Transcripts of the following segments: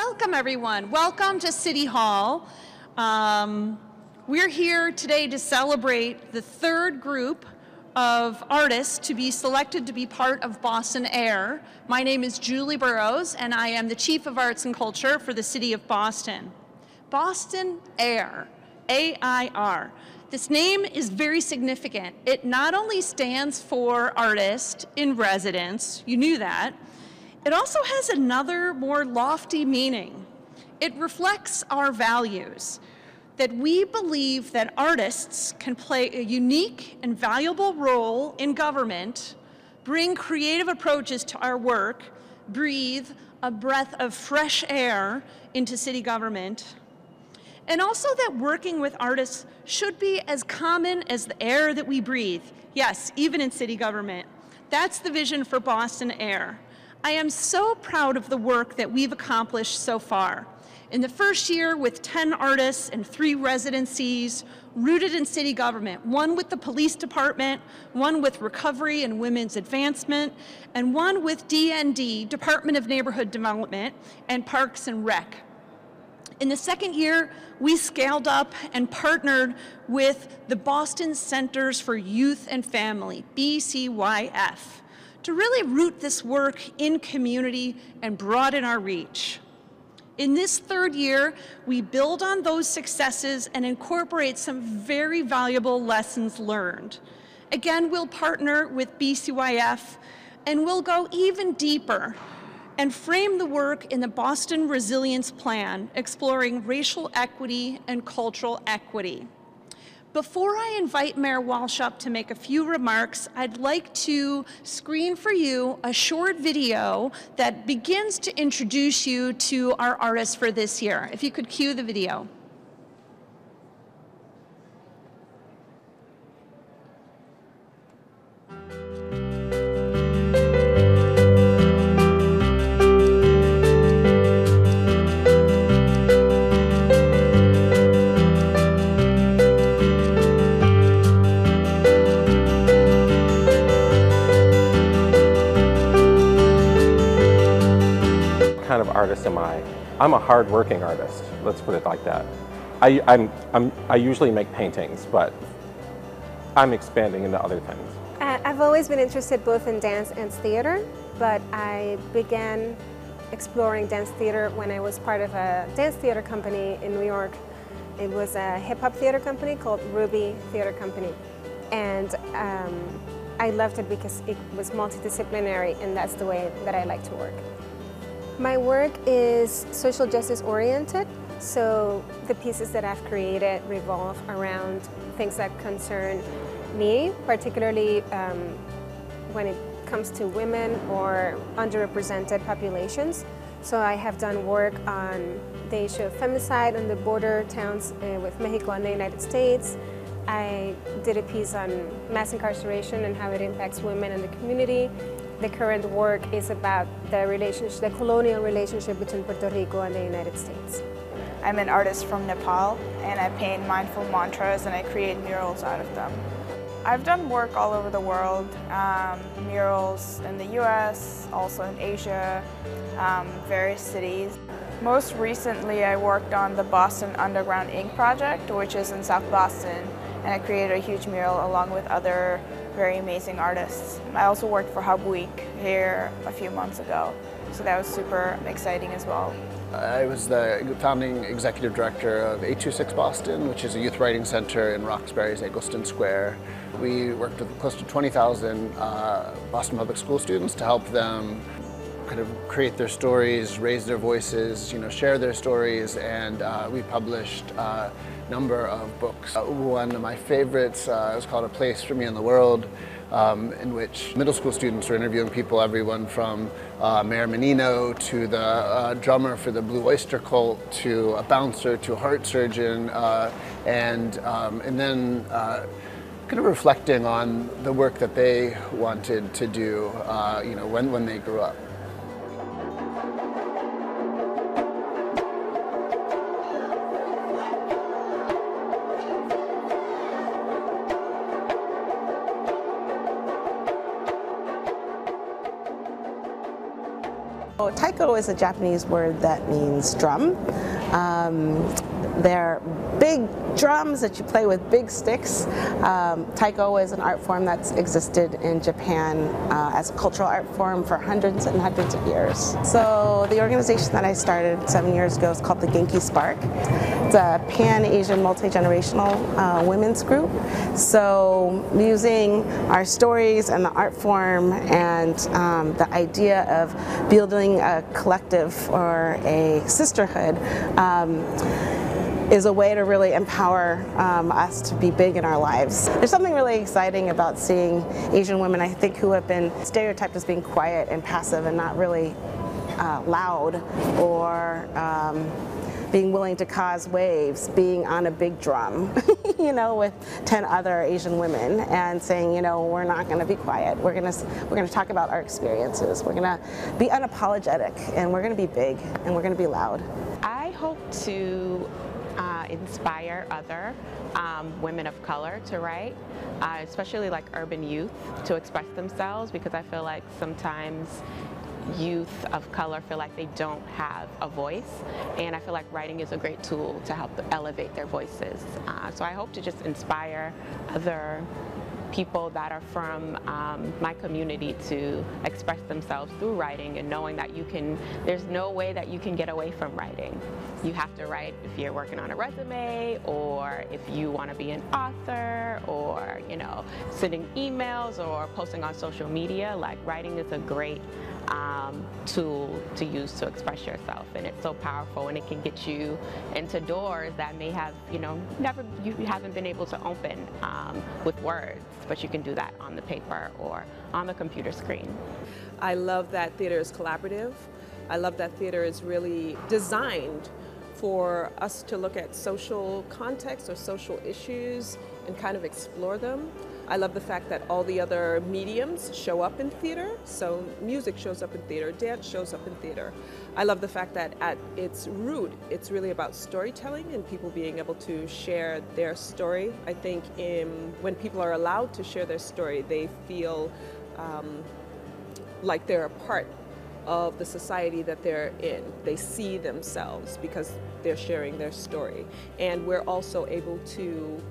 Welcome, everyone. Welcome to City Hall. We're here today to celebrate the third group of artists to be selected to be part of Boston Air. My name is Julie Burros, and I am the Chief of Arts and Culture for the City of Boston. Boston Air, A-I-R. This name is very significant. It not only stands for Artist in Residence, you knew that, it also has another more lofty meaning. It reflects our values, that we believe that artists can play a unique and valuable role in government, bring creative approaches to our work, breathe a breath of fresh air into city government, and also that working with artists should be as common as the air that we breathe. Yes, even in city government. That's the vision for Boston Air. I am so proud of the work that we've accomplished so far. In the first year, with 10 artists and 3 residencies rooted in city government, one with the police department, one with recovery and women's advancement, and one with DND, Department of Neighborhood Development, and Parks and Rec. In the second year, we scaled up and partnered with the Boston Centers for Youth and Family, BCYF, to really root this work in community and broaden our reach. In this third year, we build on those successes and incorporate some very valuable lessons learned. Again, we'll partner with BCYF, and we'll go even deeper and frame the work in the Boston Resilience Plan, exploring racial equity and cultural equity. Before I invite Mayor Walsh up to make a few remarks, I'd like to screen for you a short video that begins to introduce you to our artists for this year. If you could cue the video. Kind of artist am I? I'm a hard-working artist. Let's put it like that. I usually make paintings, but I'm expanding into other things. I've always been interested both in dance and theater, but I began exploring dance theater when I was part of a dance theater company in New York. It was a hip-hop theater company called Ruby Theater Company, and I loved it because it was multidisciplinary, and that's the way that I like to work. My work is social justice oriented, so the pieces that I've created revolve around things that concern me, particularly when it comes to women or underrepresented populations. So I have done work on the issue of femicide on the border towns with Mexico and the United States. I did a piece on mass incarceration and how it impacts women in the community. The current work is about the colonial relationship between Puerto Rico and the United States. I'm an artist from Nepal, and I paint mindful mantras and I create murals out of them. I've done work all over the world, murals in the US, also in Asia, various cities. Most recently I worked on the Boston Underground Ink project, which is in South Boston, and I created a huge mural along with other very amazing artists. I also worked for Hub Week here a few months ago, so that was super exciting as well. I was the founding executive director of 826 Boston, which is a youth writing center in Roxbury's Eggleston Square. We worked with close to 20,000 Boston Public School students to help them kind of create their stories, raise their voices, share their stories, and we published a number of books. One of my favorites is called A Place for Me in the World, in which middle school students were interviewing people, everyone from Mayor Menino to the drummer for the Blue Oyster Cult to a bouncer to a heart surgeon, and then kind of reflecting on the work that they wanted to do, when they grew up. Taiko is a Japanese word that means drum. They're big drums that you play with big sticks. Taiko is an art form that's existed in Japan as a cultural art form for hundreds and hundreds of years. So the organization that I started 7 years ago is called the Genki Spark. It's a Pan-Asian multi-generational women's group. So using our stories and the art form and the idea of building a collective or a sisterhood is a way to really empower us to be big in our lives. There's something really exciting about seeing Asian women, I think, who have been stereotyped as being quiet and passive and not really loud or being willing to cause waves, being on a big drum, you know, with 10 other Asian women and saying, you know, we're not going to be quiet. We're going to talk about our experiences. We're going to be unapologetic, and we're going to be big, and we're going to be loud. I hope to inspire other women of color to write, especially like urban youth, to express themselves, because I feel like sometimes youth of color feel like they don't have a voice, and I feel like writing is a great tool to help elevate their voices. So I hope to just inspire other people that are from my community to express themselves through writing, and knowing that there's no way that you can get away from writing. You have to write if you're working on a resume, or if you want to be an author, or, you know, sending emails or posting on social media. Like, writing is a great tool to use to express yourself, and it's so powerful, and it can get you into doors that may have, you know, you haven't been able to open with words, but you can do that on the paper or on the computer screen. I love that theater is collaborative. I love that theater is really designed for us to look at social contexts or social issues and kind of explore them. I love the fact that all the other mediums show up in theater. So music shows up in theater, dance shows up in theater. I love the fact that at its root, it's really about storytelling and people being able to share their story. I think when people are allowed to share their story, they feel like they're a part of the society that they're in. They see themselves because they're sharing their story. And we're also able to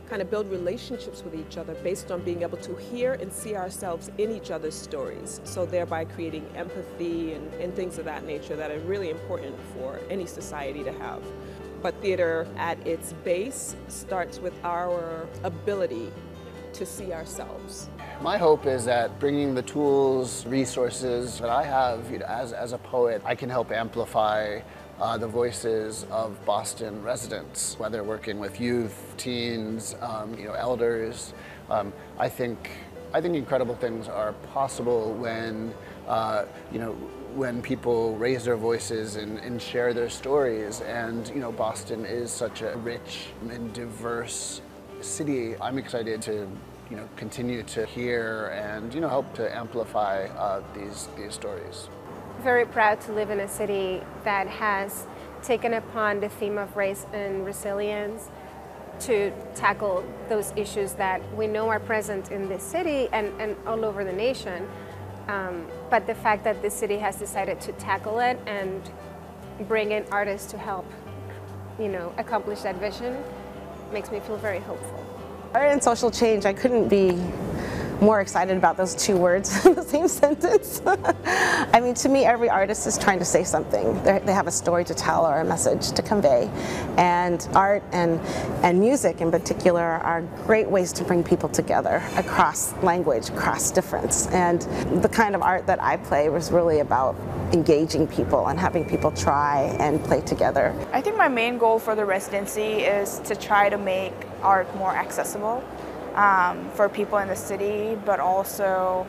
kind of build relationships with each other based on being able to hear and see ourselves in each other's stories. So thereby creating empathy and things of that nature that are really important for any society to have. But theater at its base starts with our ability to see ourselves. My hope is that bringing the tools, resources that I have, you know, as a poet, I can help amplify the voices of Boston residents, whether working with youth, teens, you know, elders. I think incredible things are possible when you know, when people raise their voices and share their stories. And you know, Boston is such a rich and diverse city. I'm excited to, you know, continue to hear and, you know, help to amplify these stories. Very proud to live in a city that has taken upon the theme of race and resilience to tackle those issues that we know are present in this city and all over the nation. But the fact that the city has decided to tackle it and bring in artists to help, you know, accomplish that vision makes me feel very hopeful. Art and social change, I couldn't be more excited about those two words in the same sentence. I mean, to me, every artist is trying to say something. They have a story to tell or a message to convey. And art and music in particular are great ways to bring people together across language, across difference. And the kind of art that I play was really about engaging people and having people try and play together. I think my main goal for the residency is to try to make art more accessible for people in the city, but also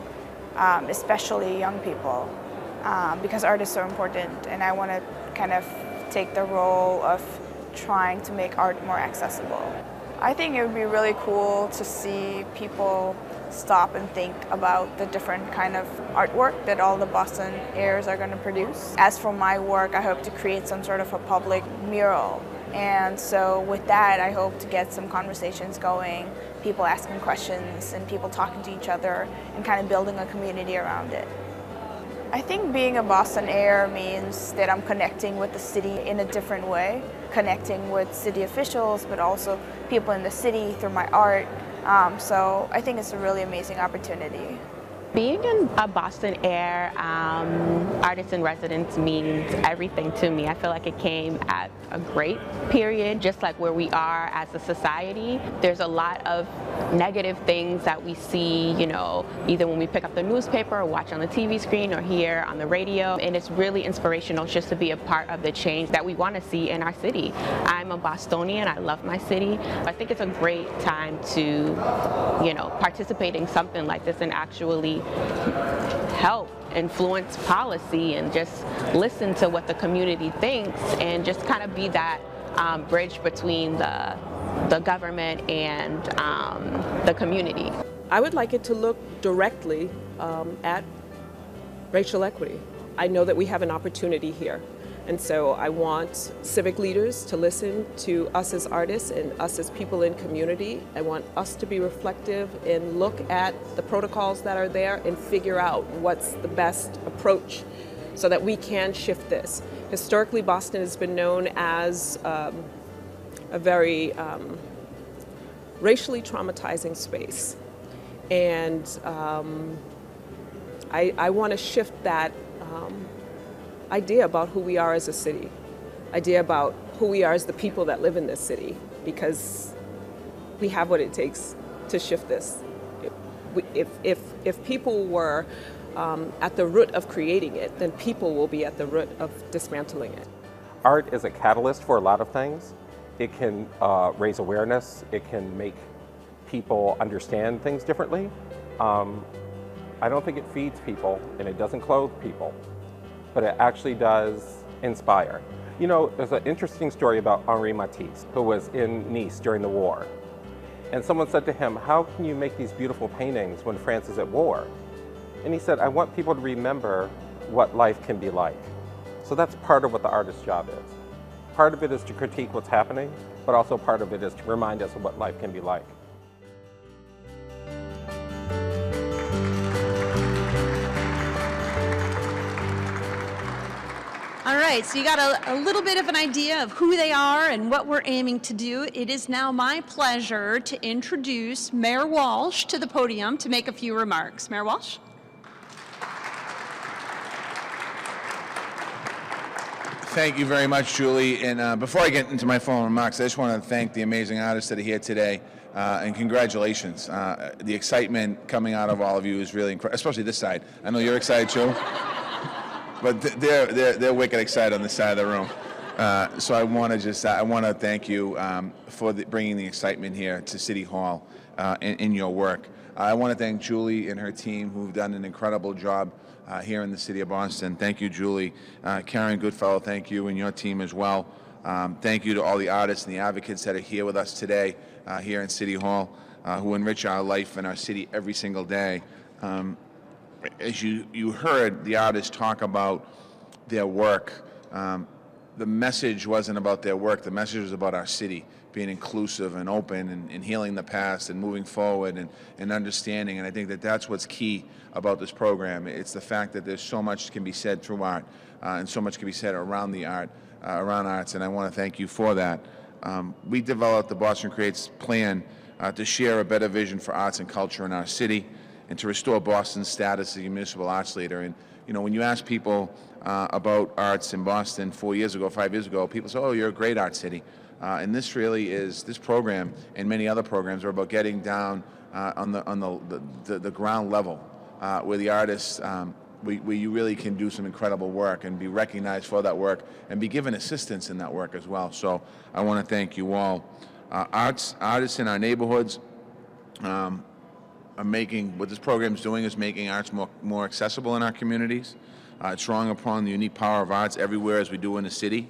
especially young people, because art is so important, and I want to kind of take the role of trying to make art more accessible. I think it would be really cool to see people stop and think about the different kind of artwork that all the Boston heirs are going to produce. As for my work, I hope to create some sort of a public mural. And so with that, I hope to get some conversations going, people asking questions and people talking to each other and kind of building a community around it. I think being a Boston Air means that I'm connecting with the city in a different way, connecting with city officials, but also people in the city through my art. So I think it's a really amazing opportunity. Being in a Boston Air artist-in-residence means everything to me. I feel like it came at a great period, just like where we are as a society. There's a lot of negative things that we see, you know, either when we pick up the newspaper or watch on the TV screen or hear on the radio, and it's really inspirational just to be a part of the change that we want to see in our city. I'm a Bostonian, I love my city. I think it's a great time to, you know, participate in something like this and actually help influence policy and just listen to what the community thinks and just kind of be that bridge between the government and the community. I would like it to look directly at racial equity. I know that we have an opportunity here. And so I want civic leaders to listen to us as artists and us as people in community. I want us to be reflective and look at the protocols that are there and figure out what's the best approach so that we can shift this. Historically, Boston has been known as a very racially traumatizing space. And I want to shift that idea about who we are as a city, idea about who we are as the people that live in this city, because we have what it takes to shift this. If people were at the root of creating it, then people will be at the root of dismantling it. Art is a catalyst for a lot of things. It can raise awareness. It can make people understand things differently. I don't think it feeds people and it doesn't clothe people, but it actually does inspire. You know, there's an interesting story about Henri Matisse, who was in Nice during the war. And someone said to him, "How can you make these beautiful paintings when France is at war?" And he said, "I want people to remember what life can be like." So that's part of what the artist's job is. Part of it is to critique what's happening, but also part of it is to remind us of what life can be like. All right, so you got a little bit of an idea of who they are and what we're aiming to do. It is now my pleasure to introduce Mayor Walsh to the podium to make a few remarks. Mayor Walsh. Thank you very much, Julie. And before I get into my formal remarks, I just want to thank the amazing artists that are here today, and congratulations. The excitement coming out of all of you is really incredible, especially this side. I know you're excited too, but they're wicked excited on this side of the room. So I want to thank you for bringing the excitement here to City Hall in your work. I want to thank Julie and her team, who've done an incredible job here in the city of Boston. Thank you, Julie. Karen Goodfellow, thank you, and your team as well. Thank you to all the artists and the advocates that are here with us today here in City Hall, who enrich our life and our city every single day. As you heard the artists talk about their work, the message wasn't about their work, the message was about our city being inclusive and open and healing the past and moving forward and understanding. And I think that that's what's key about this program. It's the fact that there's so much can be said through art and so much can be said around the art, around arts, and I want to thank you for that. We developed the Boston Creates plan to share a better vision for arts and culture in our city and to restore Boston's status as a municipal arts leader. And you know, when you ask people about arts in Boston 4 years ago, 5 years ago, people say, "Oh, you're a great art city." And this really is, this program and many other programs are about getting down on the ground level where the artists, where you really can do some incredible work and be recognized for that work and be given assistance in that work as well. So I want to thank you all. Artists in our neighborhoods are making, what this program is doing is making arts more accessible in our communities. It's drawing upon the unique power of arts everywhere as we do in the city.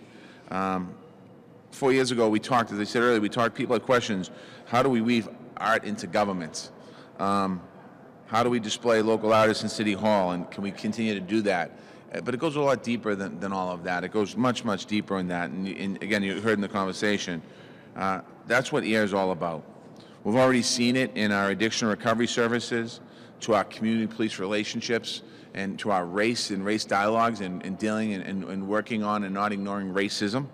4 years ago, we talked, as I said earlier, people had questions. How do we weave art into governments? How do we display local artists in City Hall, and can we continue to do that? But it goes a lot deeper than all of that. It goes much, much deeper in that. And again, you heard in the conversation, that's what AIR is all about. We've already seen it in our addiction recovery services. to our community police relationships, and to our race and race dialogues, and dealing and working on and not ignoring racism.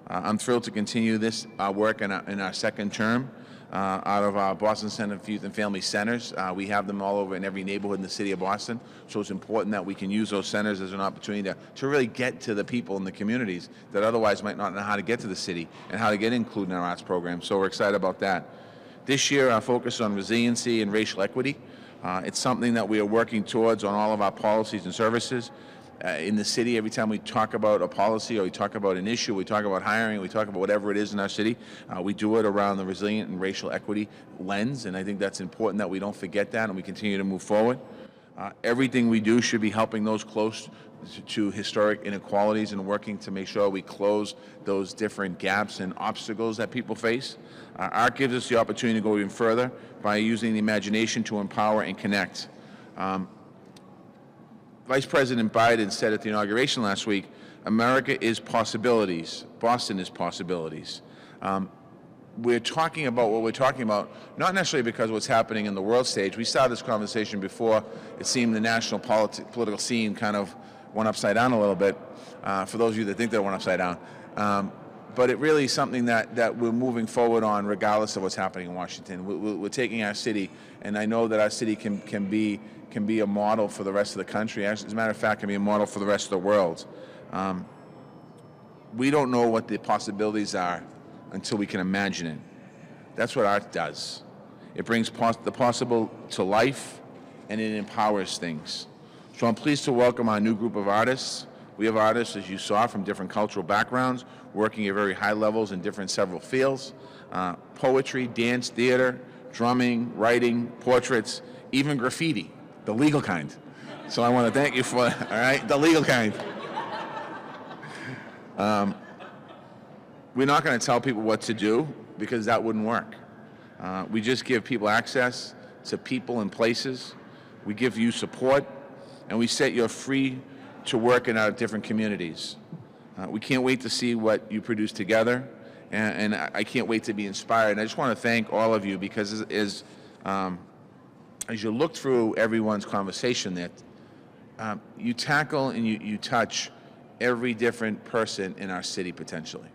I'm thrilled to continue this work in our second term out of our Boston Center for Youth and Family Centers. We have them all over in every neighborhood in the city of Boston, so it's important that we can use those centers as an opportunity to really get to the people in the communities that otherwise might not know how to get to the city and how to get included in our arts program. So we're excited about that. This year, our focus on resiliency and racial equity. It's something that we are working towards on all of our policies and services. In the city, every time we talk about a policy or we talk about an issue, we talk about hiring, we talk about whatever it is in our city, we do it around the resilient and racial equity lens, and I think that's important that we don't forget that and we continue to move forward. Everything we do should be helping those close to historic inequalities and working to make sure we close those different gaps and obstacles that people face. Art gives us the opportunity to go even further by using the imagination to empower and connect. Vice President Biden said at the inauguration last week, America is possibilities, Boston is possibilities. We're talking about what we're talking about, not necessarily because of what's happening in the world stage. We started this conversation before it seemed the national political scene kind of went upside down a little bit, for those of you that think they went upside down. But it really is something that we're moving forward on regardless of what's happening in Washington. We're taking our city, and I know that our city can be a model for the rest of the country. As a matter of fact, can be a model for the rest of the world. We don't know what the possibilities are until we can imagine it. That's what art does. It brings the possible to life, and it empowers things. So I'm pleased to welcome our new group of artists. We have artists, as you saw, from different cultural backgrounds, working at very high levels in several fields. Poetry, dance, theater, drumming, writing, portraits, even graffiti, the legal kind. So I want to thank you for, all right, the legal kind. We're not going to tell people what to do because that wouldn't work. We just give people access to people and places. We give you support, and we set you free to work in our different communities. We can't wait to see what you produce together, and I can't wait to be inspired. And I just want to thank all of you because as you look through everyone's conversation that you tackle and you touch every different person in our city potentially.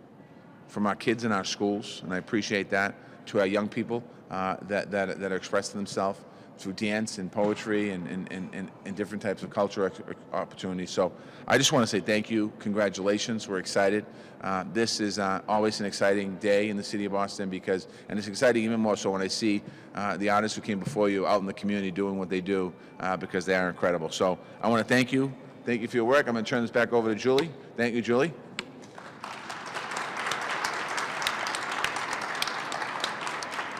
From our kids in our schools, and I appreciate that, to our young people that are expressing themselves through dance and poetry and different types of cultural opportunities. So I just want to say thank you, congratulations, we're excited. This is always an exciting day in the city of Boston and it's exciting even more so when I see the artists who came before you out in the community doing what they do because they are incredible. So I want to thank you for your work. I'm going to turn this back over to Julie. Thank you, Julie.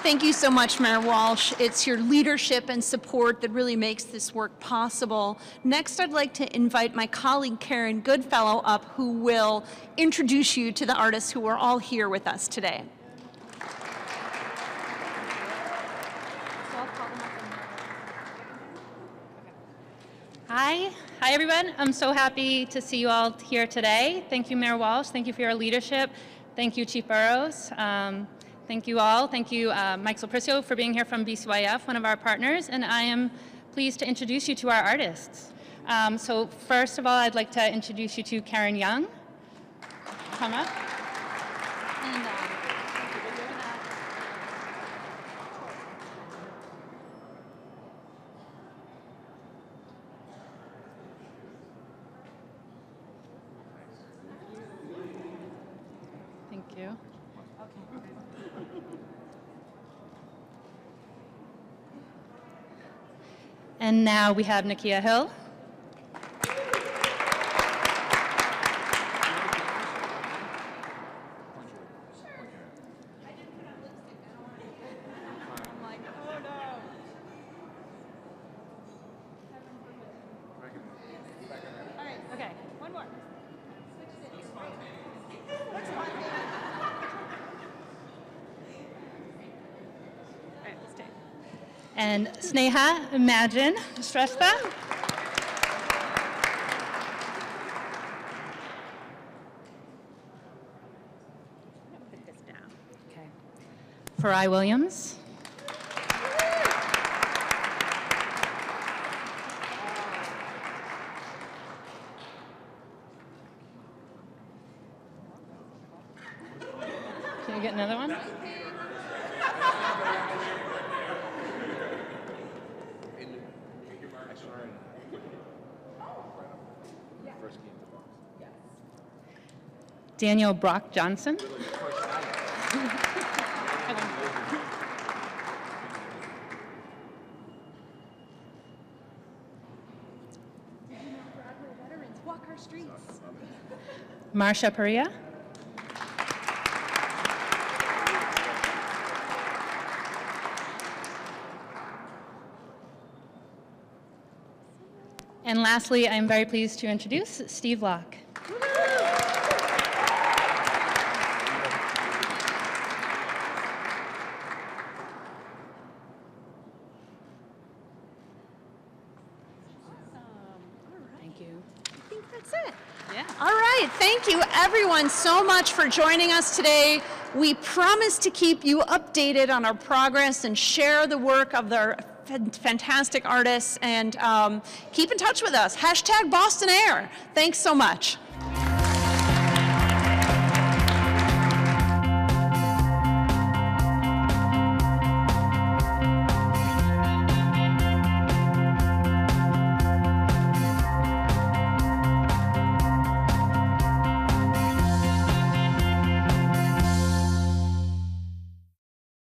Thank you so much, Mayor Walsh. It's your leadership and support that really makes this work possible. Next, I'd like to invite my colleague Karen Goodfellow up, who will introduce you to the artists who are all here with us today. Hi everyone. I'm so happy to see you all here today. Thank you, Mayor Walsh. Thank you for your leadership. Thank you, Chief Burros. Thank you all. Thank you, Mike Sulpricio, for being here from BCYF, one of our partners, and I am pleased to introduce you to our artists. So first of all, I'd like to introduce you to Karen Young. Come up. And, thank you. And now we have Nakia Hill. Okay, one more. And Sneha, Imagine, Shrestha. Put this down. Okay. Farai Williams. get another one? Daniel Brock Johnson. Marsha Perea. And lastly, I'm very pleased to introduce Steve Locke. Thank you. I think that's it. Yeah. All right. Thank you, everyone, so much for joining us today. We promise to keep you updated on our progress and share the work of the fantastic artists, and keep in touch with us. #BostonAir. Thanks so much.